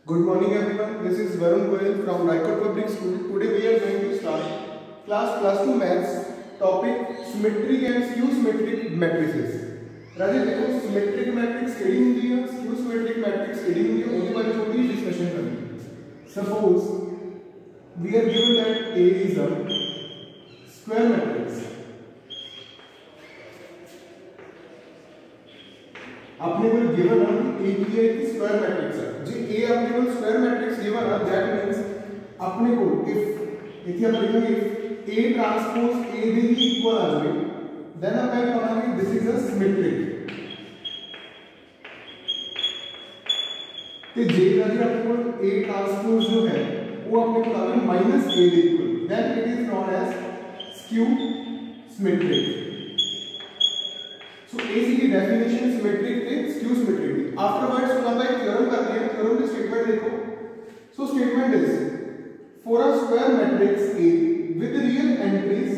Good morning everyone. This is Varun Goyal from Raikot Public School. Today we are going to start class 2 maths topic symmetric and skew symmetric matrices. राजे देखो symmetric matrix केड़ी हुंदी है, skew symmetric matrix केड़ी हुंदी है, उनके बारे में थोड़ी डिस्कशन करनी है. Suppose we are given that A is a square matrix. अपने को गिवन है कि A की एक स्क्वायर मैट्रिक्स है जी. A अपने को स्क्वायर मैट्रिक्स गिवन है, दैट मींस अपने को इफ इथे हम लिखेंगे इफ A ट्रांसपोज A दे ही इक्वल आ जाए देन अपन कहेंगे दिस इज अ सिमेट्रिक. तो जे का जी अपने को A ट्रांसपोज जो है वो अपने को आ गया माइनस A दे equal, then it is known as skew symmetric. So AC की डेफिनेशन सिमेट्रिक थे, स्क्यू सिमेट्रिक थी. आफ्टरवर्ड्स हम एक थ्योरम करते हैं. थ्योरम की स्टेटमेंट देखो. So statement is for a square matrix A with real entries.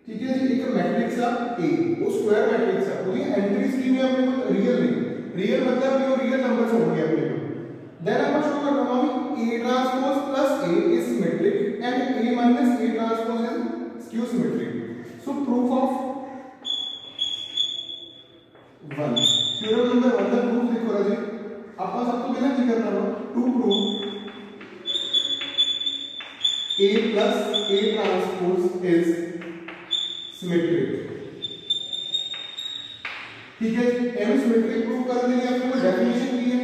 ठीक है जी, एक मैट्रिक्स है A, वो स्क्वायर मैट्रिक्स है, उसकी एंट्रीज की में अपने को रियल नहीं, रियल मतलब जो रियल नंबर्स होंगे अपने को. देन अपन शो करना होगा A transpose plus A is symmetric and A minus A transpose is skew symmetric. So proof of 1 theorem number 1 का प्रूफ देखो राजे. आपका सबको पहले क्या करना होगा to prove A plus A transpose is symmetric. ठीक है, एम सिमेट्रिक प्रूव करने के लिए आपको कोई डेफिनेशन दी है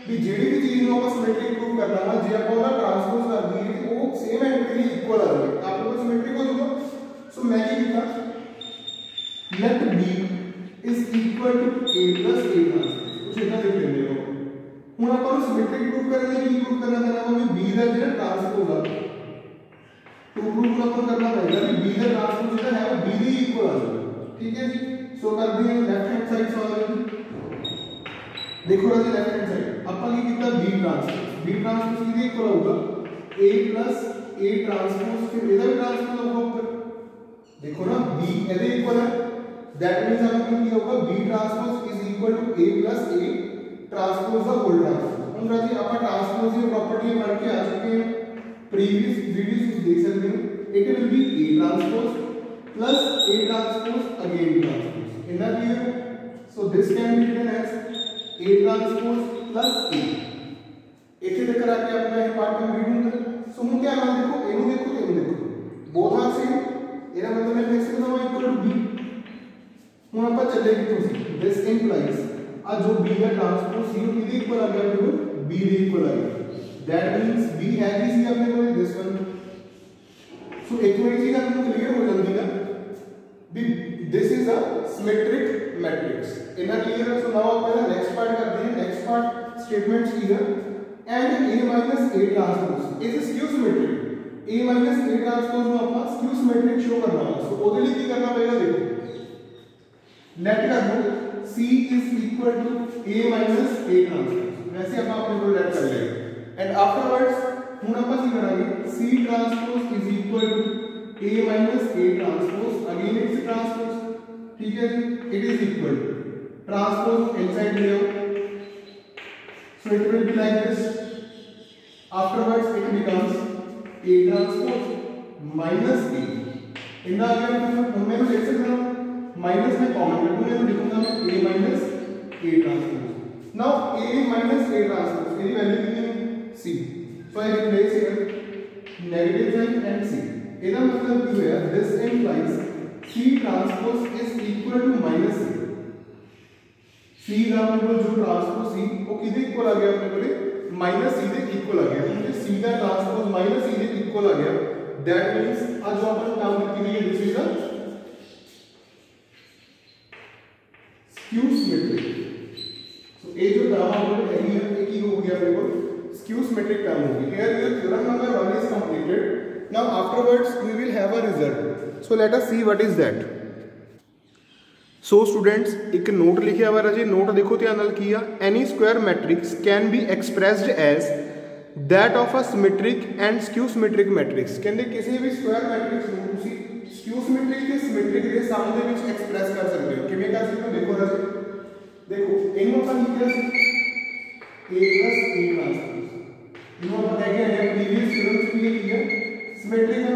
कि जेडी भी चीज को आपको सिमेट्रिक प्रूव करना है जे आपको ना ट्रांसपोज कर दी है कि वो सेम एंट्री इक्वल आ जाए आपको सिमेट्रिक हो जाएगा. सो मैं क्या लिखा late B is equal to A plus A transpose. कुछ इतना लिख लेंगे लोग. ਹੁਣ ਆਪਾਂ ਨੂੰ सिमेट्रिक प्रूव करने की प्रूव करना देना हमें B ਦਾ ਜਿਹੜਾ ट्रांसपोज ਆ तो प्रूव अपन करना पड़ेगा कि B ਦਾ ट्रांसपोज ਜਿਹੜਾ है वो B ਦੇ इक्वल आ जाए. ठीक है जी. सो कर दिए लेफ्ट हैंड साइड सॉल्व. देखो राजी लेफ्ट हैंड साइड अपन की कितना B ट्रांसपोज किसके इक्वल होगा A plus A ट्रांसपोज फिर ਇਹਦਾ भी ट्रांसपोज होगा ऊपर. देखो ना B ਇਹਦੇ इक्वल है, that means हमने क्या होगा B transpose is equal to A plus A transpose का होल ट्रांसपोज. हम राजी अपन ट्रांसपोज की प्रॉपर्टी पढ़ के आ चुके हैं प्रीवियस वीडियोस में, देख सकते हैं. It will be A transpose plus A transpose again transpose. इतना clear. So this can be written as A transpose plus A. इथे तक आके अपना ये पार्ट कंप्लीट होगा. सो हम क्या मान देखो A को देखो A को देखो बोथ आर सेम. ਇਹਦਾ मतलब मैं लिख सकता हूं इक्वल टू B. ਹੁਣ ਆਪਾਂ ਚੱਲੇਗੇ ਤੁਸੀਂ this implies ਆ ਜੋ B ਦਾ ट्रांसपोज ਸੀ ਉਹ ਕਿਹਦੇ ਇਕੁਅਲ ਆ ਗਿਆ ਆਪਣੇ ਕੋਲ B ਦੇ ਇਕੁਅਲ ਆ ਗਿਆ. that means B ਹੈ ਕੀ ਸੀ ਆਪਣੇ ਕੋਲ this one. ਸੋ ਇੱਕ ਵਾਰੀ ਚੀਜ਼ ਤੁਹਾਨੂੰ ਕਲੀਅਰ ਹੋ ਜਾਂਦੀ ਹੈ ਵੀ this is a symmetric matrix. ਇਨਾ ਕਲੀਅਰ ਹੈ. ਸੋ ਨਾਓ ਆਪਾਂ ਨੈਕਸਟ ਪਾਰਟ ਕਰਦੇ ਹਾਂ. ਨੈਕਸਟ ਪਾਰਟ ਸਟੇਟਮੈਂਟਸ ਕੀ ਹੈ and A minus A transpose is skew symmetric. A minus A transpose ਨੂੰ ਆਪਾਂ skew symmetric ਸ਼ੋ करना है. सो ਉਹਦੇ ਲਈ ਕੀ करना पड़ेगा देखो लेट कर दो C is equal to A minus A transpose. वैसे अपन अपने को लेट कर लेंगे एंड आफ्टरवर्ड्स ਹੁਣ ਆਪਾਂ ਕੀ ਕਰਾਂਗੇ C transpose is equal to A minus A transpose again it's transpose. ठीक है जी. It is equal to transpose inside ले आओ. So it will be like this. Afterwards it becomes A transpose minus A. In the again हम मैं लिख सकता हूं माइनस में कॉमन कर दूंगा तो लिखूंगा मैं A minus A transpose. Now A minus A transpose मेरी वैल्यू कितनी है C. So I replace here negative sign and C. इसका मतलब क्या है this implies C transpose is equal to minus C. C का अपने को जो ट्रांसपोज C वो किसके इक्वल आ गया अपने को माइनस C के इक्वल आ गया. मुझे C का ट्रांसपोज माइनस C के इक्वल आ गया. दैट मींस आज जो अपन काम करके लिए this is a skew symmetric. So ये जो टर्म हम है ये एक ही हो गया अपने को स्क्यू सिमेट्रिक टर्म होगी. Here your theorem number 1 is completed. Now afterwards we will have a result. So let us see what is that. So students एक नोट लिखिया हुआ है जी. नोट देखो ध्यान नाल की आ any square matrix can be expressed as that of a symmetric and skew symmetric matrix. कहंदे किसी भी स्क्वायर मैट्रिक्स ਨੂੰ ਤੁਸੀਂ स्क्यू सिमेट्रिक ਤੇ सिमेट्रिक ਦੇ ਸਮ ਦੇ ਵਿੱਚ ਐਕਸਪ੍ਰੈਸ ਕਰ ਸਕਦੇ ਹੋ. ਕਿਵੇਂ ਕਰ ਸਕਦੇ ਹੋ ਦੇਖੋ ਰਾਜੇ. देखो इन अपन लिख रहे A plus A ट्रांसपोज ਵਿੱਚ ਵੀ ਕੀ ਹੈ ਸਿਮੈਟ੍ਰਿਕ ਹੈ।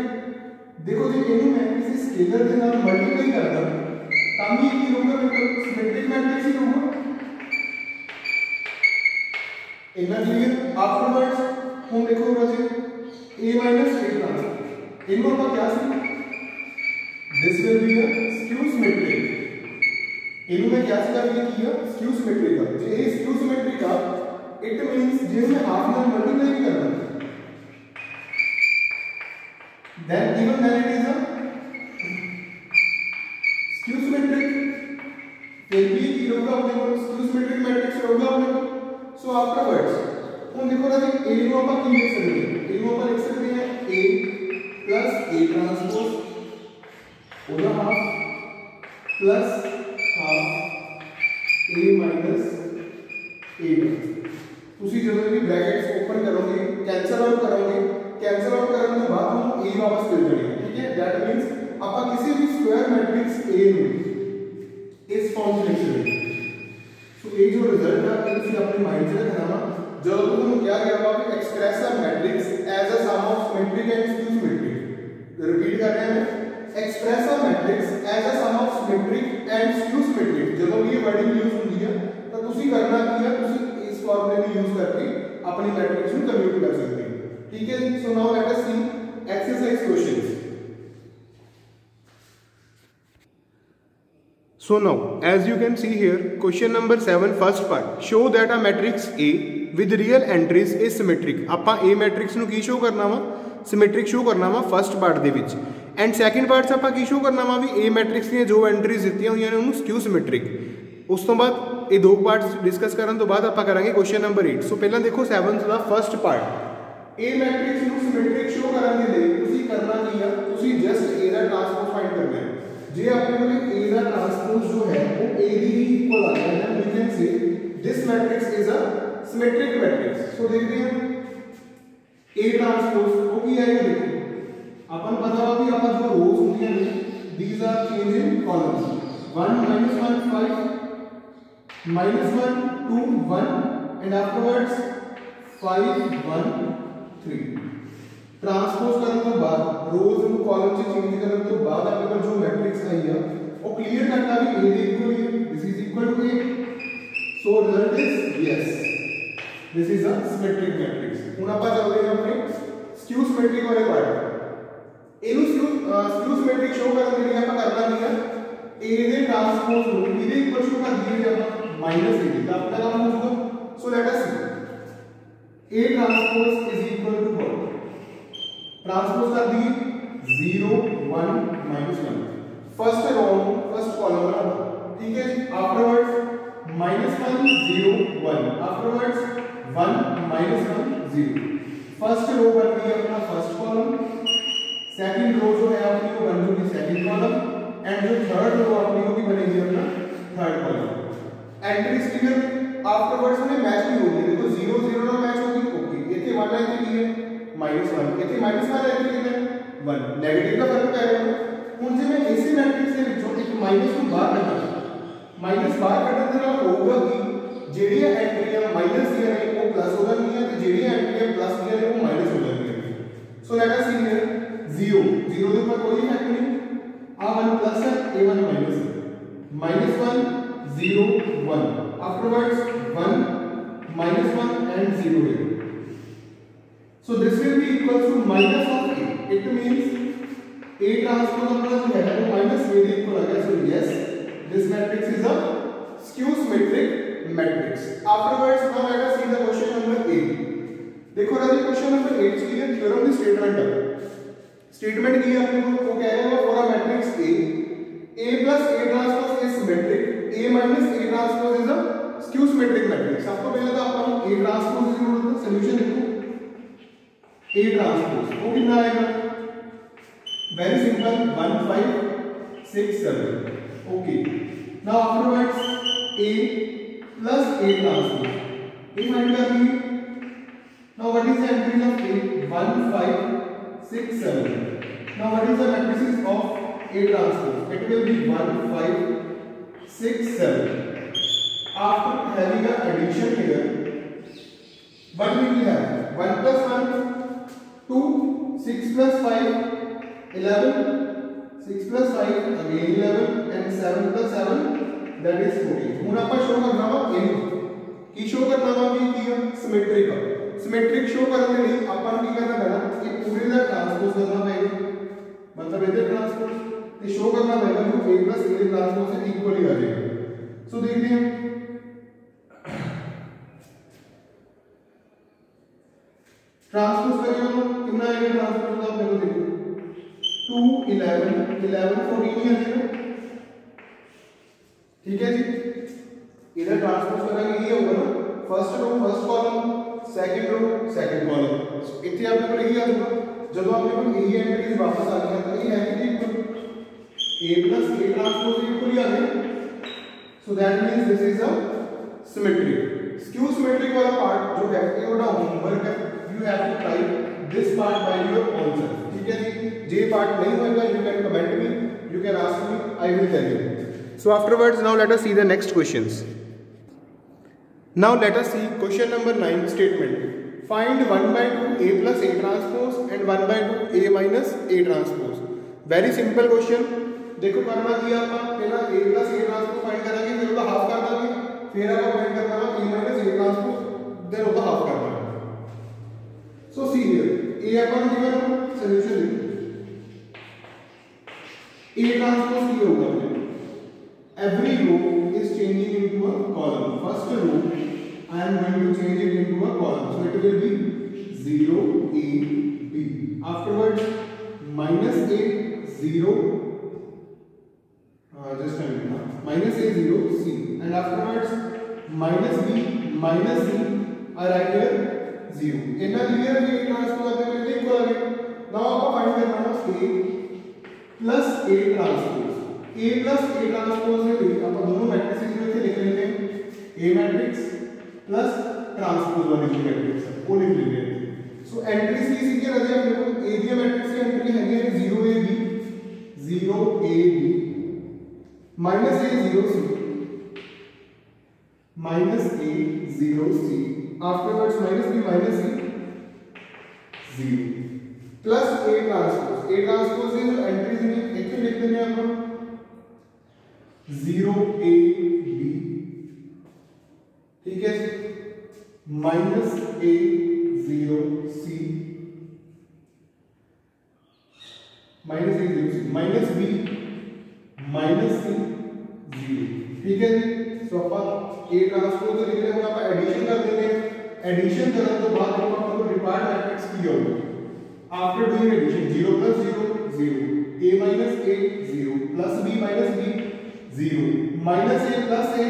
देखो जी इन्हें मैं किसी स्केलर के नाल मल्टीप्लाई करदा तां भी की होगा मेरे को सिमेट्रिक मैट्रिक्स ही होगा। इतना क्लियर। आफ्टरवर्ड्स हम देखो जी a minus a ट्रांसपोज इनको ਆਪਾਂ क्या see this will be a skew symmetric. इनको मैं क्या सी करके किया स्क्यू सिमेट्रिक का जे ये स्क्यू सिमेट्रिक का इट मींस जे मैं हाफ नाल मल्टीप्लाई भी करदा then even then it is a skew symmetric। फिर भी की होगा अपने को skew symmetric मैट्रिक्स होगा अपने को। सो आफ्टरवर्ड्स हम देखो ना कि a को अपन की लिख सकते हैं a को अपन लिख सकते हैं a plus a ट्रांसपोज होगा half plus half a minus a ਤੁਸੀਂ ਜਦੋਂ ਵੀ ब्रैकेट्स ओपन करोगे कैंसिल आउट करोगे कैंसिल आउट करने के बाद हम a वापस मिल जाएगा। ठीक है दैट मींस ਆਪਾਂ किसी भी स्क्वायर मैट्रिक्स a ਨੂੰ इस फॉर्म में लिख सकते हैं। सो ये जो रिजल्ट है ये ਤੁਸੀਂ ਆਪਣੇ ਮਾਈਂਡ 'ਚ ਰੱਖਣਾ ਵਾ ਜਦੋਂ ਤੁਹਾਨੂੰ ਕਿਹਾ ਗਿਆ ਵਾ ਕਿ express a matrix as a sum of symmetric and skew symmetric. Repeat कर रहे हैं express a matrix as a sum of symmetric and skew symmetric. ਜਦੋਂ भी ये वर्डिंग यूज ਹੁੰਦੀ है ਤਾਂ ਤੁਸੀਂ करना ਕੀ है ਤੁਸੀਂ इस फॉर्मूले भी यूज करके अपनी मैट्रिक्स ਨੂੰ कंप्यूट कर सकते हैं। ठीक है जी। So now let us see exercise questions. So now as you can see here question number 7 first part show that a matrix A with real entries is symmetric। ਆਪਾਂ A matrix ਨੂੰ ਕੀ show ਕਰਨਾ ਵਾ symmetric show करना वा first part ਦੇ ਵਿੱਚ and second part 'ਚ ਆਪਾਂ ਕੀ ਸ਼ੋ ਕਰਨਾ ਵਾ ਵੀ A मैट्रिक्स ਦੀਆਂ ਜੋ ਐਂਟਰੀਜ਼ ਦਿੱਤੀਆਂ ਹੋਈਆਂ ਨੇ ਉਹਨੂੰ ਸਕਿਊ ਸਿਮੈਟ੍ਰਿਕ। ਉਸ ਤੋਂ ਬਾਅਦ ਇਹ ਦੋ ਪਾਰਟਸ ਡਿਸਕਸ ਕਰਨ ਤੋਂ ਬਾਅਦ ਆਪਾਂ ਕਰਾਂਗੇ ਕੁਐਸਚਨ ਨੰਬਰ 8। ਸੋ ਪਹਿਲਾਂ ਦੇਖੋ 7th the first part A matrix ਨੂੰ सिमेट्रिक शो ਕਰਨ ਦੇ ਲਈ ਤੁਸੀਂ ਕਰਨਾ ਕੀ ਆ ਤੁਸੀਂ just A the transpose find करना है। जे अपने को A ਦਾ ट्रांसपोज जो है वो A ਦੀ इक्वल आ रहा है ना we can say this matrix is a symmetric matrix. So देखते हैं A ट्रांसपोज वो की आएगा देखो अपन पता हुआ कि अपन जो रोज होती हैं these are change in columns 1 -1 5 -1 2 1 and afterwards 5 1 3 transpose करने के बाद रोज इन कॉलम से चेंज करने के बाद अपने को जो मैट्रिक्स आई है वो क्लियर करना भी A के इक्वल है this is equal to A। So result is yes this is a symmetric matrix. ਹੁਣ ਆਪਾਂ ਚੱਲਦੇ ਹਾਂ ਆਪਣੇ ਸਕਿਊ ਸਿਮੈਟ੍ਰਿਕ ਵਾਲੇ ਪਾਰਟ। ਇਹਨੂੰ ਸਕਿਊ ਸਿਮੈਟ੍ਰਿਕ ਸ਼ੋ ਕਰਨ ਦੇ ਲਈ ਆਪਾਂ ਕਰਨਾ ਕੀ ਹੈ A ਦੇ ਟ੍ਰਾਂਸਪੋਜ਼ ਨੂੰ B ਦੇ ਇਕੁਅਲ ਸ਼ੋ ਕਰ ਦਈਏ ਜੇ ਆਪਾਂ -A ਤਾਂ ਆਪਣਾ ਕੰਮ ਹੋ ਜਾਊਗਾ। So let us see A transpose is equal to what transpose कर दिए 0 1 -1 फर्स्ट रो फर्स्ट कॉलम बना। ठीक है जी। आफ्टरवर्ड्स -1 0 1 आफ्टरवर्ड्स 1 -1 0 फर्स्ट रो बन गई अपना फर्स्ट कॉलम सेकंड रो जो है अपनी वो बन जाएगी सेकंड कॉलम एंड जो थर्ड रो अपनी वो भी बनेगी अपना third column. Entries clear. Afterwards में मैच भी होगी देखो 0 0 ना मैच होगी ओके इथे 1 है इथे है -1 इथे -1 है इथे कितना 1 नेगेटिव का फर्क पै रहा है। ਹੁਣ ਜੇ मैं इसी मैट्रिक्स ਦੇ ਵਿੱਚੋਂ ਇੱਕ ਮਾਈਨਸ ਨੂੰ ਬਾਹਰ ਕੱਢਾਂ ਮਾਈਨਸ ਬਾਹਰ ਕੱਢਣ ਦੇ ਨਾਲ ਹੋਊਗਾ ਕਿ ਜਿਹੜੀਆਂ ਐਂਟਰੀਆਂ ਮਾਈਨਸ ਦੀਆਂ ਨੇ ਉਹ ਪਲੱਸ ਹੋ ਜਾਣਗੀਆਂ ਤੇ ਜਿਹੜੀਆਂ ਐਂਟਰੀਆਂ ਪਲੱਸ ਦੀਆਂ ਨੇ ਉਹ ਮਾਈਨਸ ਹੋ ਜਾਣਗੀਆਂ। ਸੋ ਲੈਟ ਅਸ ਸੀ हियर 0 0 ਦੇ ਉੱਪਰ ਕੋਈ ਇਫੈਕਟ नहीं आ 1 प्लस है a1 माइनस है -1 0 1 afterwards 1 -1 and 0 here। so this will be equal to minus of a it means A transpose अपना जो है वो माइनस A के इक्वल आ गया। So yes this matrix is a skew symmetric matrix. Afterwards now let us see the question number 8। देखो ना जी question number 8 की है थ्योरम की स्टेटमेंट है। स्टेटमेंट की है अपने को वो कह रहे हैं for a matrix A plus A transpose is symmetric A minus A transpose is a skew symmetric matrix. सबको पहले तो अपन A ट्रांसपोज की जरूरत है। सॉल्यूशन देखो A ट्रांसपोज वो कितना आएगा very simple 1 5 6 7 okay. Now afterwards A plus A transpose A find कर लीजिए। Now what is the entry of A 1 5 6 7। Now what is the matrices of A transpose it will be 1 5 6 7। after having an addition here what we will have 1 plus 1 2, 6 plus 5, 11, 6 plus 5 again 11 and 7 plus 7 that is 14. ਹੁਣ ਆਪਾਂ show ਕਰਨਾ ਵਾ ਇਹਨੂੰ ਕੀ show ਕਰਨਾ ਵਾ ਵੀ ਕੀ ਆ symmetric show ਕਰਨ ਦੇ ਲਈ ਆਪਾਂ ਨੂੰ ਕੀ ਕਰਨਾ ਪੈਣਾ ਇਹ ਪੂਰੇ ਦਾ ਟ੍ਰਾਂਸਪੋਜ਼ ਕਰਨਾ ਪਏਗਾ मतलब ਇਹਦੇ ਟ੍ਰਾਂਸਪੋਜ਼ ਤੇ ਸ਼ੋ ਕਰਨਾ ਪਏਗਾ ਕਿ a plus a ਦੇ ਟ੍ਰਾਂਸਪੋਜ਼ से इक्वल ही आ जाएगा। सो देखते हैं ट्रांसपोज करेंगे तो कितना आएगा ट्रांसपोज का अपने को देखो 2 11 11 14 ही आ जाएगा। ठीक है जी इधर ट्रांसपोज करेंगे ये होगा ना first row first column second row second column इतने अपने को यही आ जाएगा जब आपने को यही एंट्रीज वापस आ गया तो ये है कि a plus a transpose equal ही आ गया। So that means this is a symmetric skew symmetric वाला पार्ट जो है ये बड़ा होमवर्क है you have to try this part by your own self। ठीक है जी जे पार्ट नहीं होगा you can comment me you can ask me I will tell you। so afterwards now let us see the next questions। now let us see question number 9 statement find 1/2 a plus a transpose and 1/2 a minus a transpose। very simple question देखो करना क्या ਆਪਾਂ ਪਹਿਲਾਂ a plus a transpose find करेंगे फिर ਉਹਦਾ half ਕਰ ਦਾਂਗੇ फिर ਆਪਾਂ फाइंड करना है a minus a transpose then ਉਹਦਾ ਹਾਫ कर ਦਾਂਗੇ। So see here, A upon given solution A transpose की होगा every row is changing into a column। First row I am going to change it into a column, so it will be 0 A B। Afterwards minus A 0 just a minute now minus A 0 C and afterwards minus B minus C are right here 0 इतना clear है कि transpose अपने को equal आ गया। Now आपको find करना है a plus a ट्रांसपोज है भी अपन दोनों मैट्रिसेस में से लिख लेंगे a मैट्रिक्स प्लस ट्रांसपोज वाली जो मैट्रिक्स है वो लिख लेंगे। सो एंट्रीज की सीधी रह जाए अपने को a दी मैट्रिक्स की एंट्री है 0 a b minus a 0 c minus a 0 c afterwards minus b minus c 0 plus a transpose की जो एंट्रीज हैं एक लिख देंगे अपन 0 a b ठीक है minus a 0 c minus a 0 c minus b minus c 0 ठीक है जी। सो अपन a ट्रांसपोज लिख रहे हैं अपन एडिशन कर देंगे एडिशन करने के बाद हम आपको रिक्वायर्ड मैट्रिक्स की होगी after doing addition 0 plus 0 0 a minus a 0 plus b minus b 0 minus a plus a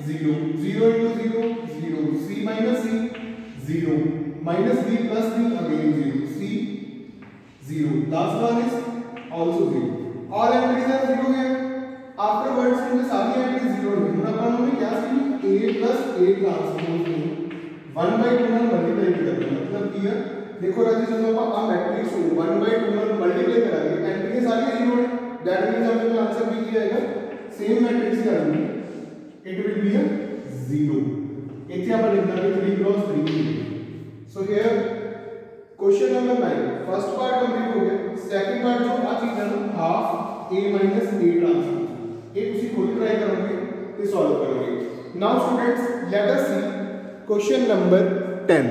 0 0 into 0 0 c minus c 0 minus b plus b again 0 c 0 last one is also 0 all entries are 0 here। afterwards इनके सारी entries 0 है। ਹੁਣ ਆਪਾਂ ਨੂੰ क्या सीखी a plus a transpose में 1/2 ਨਾਲ मल्टीप्लाई करना मतलब ਕੀ है देखो राजी जब आप आ मैट्रिक्स को 1/2 ਨਾਲ मल्टीप्लाई करेंगे एंट्री सारी 0 है दैट मींस हमें जो आंसर भी किया जाएगा सेम मैट्रिक्स ही आएगी इट विल बी अ 0। इथे आपण लिखना है 3 cross 3। So here question number 9 first part complete हो गया। सेकंड पार्ट जो आ चीज है ना half a minus a transpose ये उसी खुद ट्राई करोगे तो सॉल्व करोगे। नाउ स्टूडेंट्स लेट अस सी क्वेश्चन नंबर 10।